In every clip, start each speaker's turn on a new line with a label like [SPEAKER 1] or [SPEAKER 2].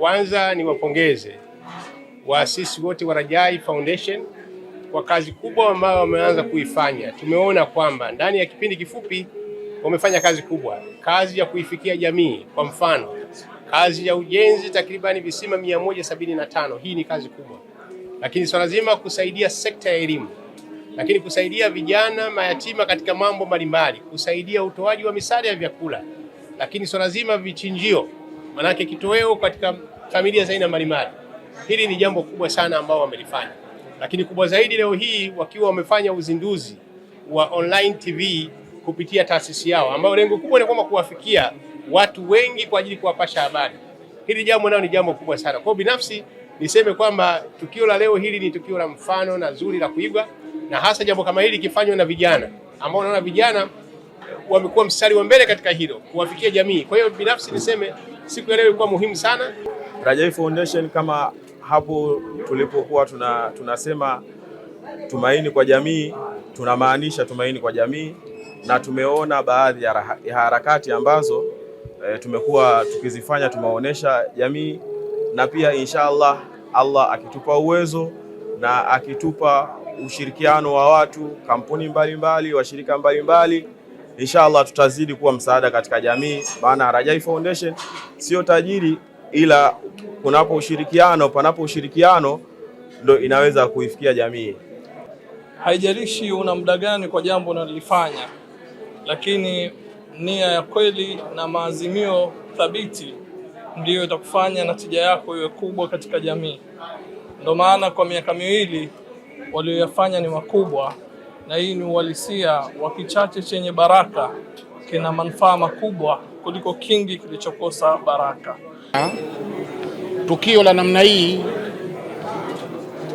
[SPEAKER 1] Kwanza niwapongeze waasisi wote wa Rajai Foundation kwa kazi kubwa ambayo wameanza kuifanya. Tumeona kwamba ndani ya kipindi kifupi wamefanya kazi kubwa, kazi ya kuifikia jamii. Kwa mfano, kazi ya ujenzi takribani visima 175. Hii ni kazi kubwa. Lakini swala zima kusaidia sekta ya elimu, lakini kusaidia vijana mayatima katika mambo mbalimbali, kusaidia utoaji wa misaada ya vyakula, lakini swala zima vichinjio, manake kitoweo katika familia za aina mbalimbali. Hili ni jambo kubwa sana ambao wamelifanya. Lakini kubwa zaidi leo hii wakiwa wamefanya uzinduzi wa online TV kupitia taasisi yao, ambao lengo kubwa ni kwamba kuwafikia watu wengi kwa ajili kuwapasha habari. Hili jambo nao ni jambo kubwa sana. Kwa binafsi niseme kwamba tukio la leo hili ni tukio la mfano na zuri la kuigwa, na hasa jambo kama hili kifanywa na vijana ambao naona vijana wamekuwa mstari wa mbele katika hilo kuwafikia jamii. Kwa hiyo binafsi niseme siku ya leo ilikuwa muhimu sana.
[SPEAKER 2] Rajai Foundation, kama hapo tulipokuwa tunasema tumaini kwa jamii, tunamaanisha tumaini kwa jamii, na tumeona baadhi ya harakati ambazo tumekuwa tukizifanya, tumeonesha jamii, na pia inshallah Allah akitupa uwezo na akitupa ushirikiano wa watu, kampuni mbalimbali, washirika mbalimbali, inshallah tutazidi kuwa msaada katika jamii. Maana Rajai Foundation sio tajiri, ila kunapo ushirikiano, panapo ushirikiano ndo inaweza kuifikia jamii.
[SPEAKER 3] Haijalishi una muda gani kwa jambo unalifanya, lakini nia ya kweli na maazimio thabiti ndiyo itakufanya natija yako iwe kubwa katika jamii. Ndio maana kwa miaka miwili walioyafanya ni makubwa, na hii ni uhalisia wa kichache chenye baraka kina manufaa makubwa kuliko kingi kilichokosa baraka.
[SPEAKER 4] Tukio la namna hii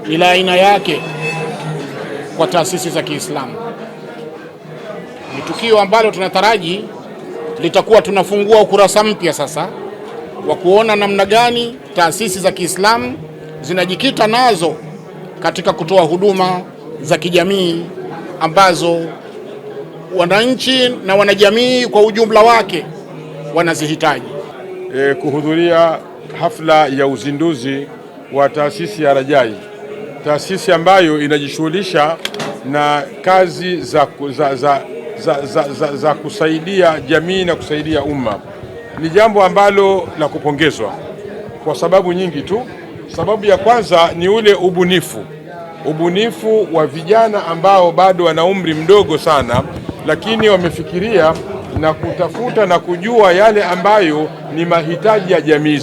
[SPEAKER 4] ni la aina yake kwa taasisi za Kiislamu. Ni tukio ambalo tunataraji litakuwa tunafungua ukurasa mpya sasa wa kuona namna gani taasisi za Kiislamu zinajikita nazo katika kutoa huduma za kijamii ambazo wananchi na wanajamii kwa ujumla wake wanazihitaji.
[SPEAKER 5] Kuhudhuria hafla ya uzinduzi wa taasisi ya Rajai, taasisi ambayo inajishughulisha na kazi za kusaidia jamii na kusaidia umma, ni jambo ambalo la kupongezwa kwa sababu nyingi tu. Sababu ya kwanza ni ule ubunifu wa vijana ambao bado wana umri mdogo sana, lakini wamefikiria na kutafuta na kujua yale ambayo ni mahitaji ya jamii.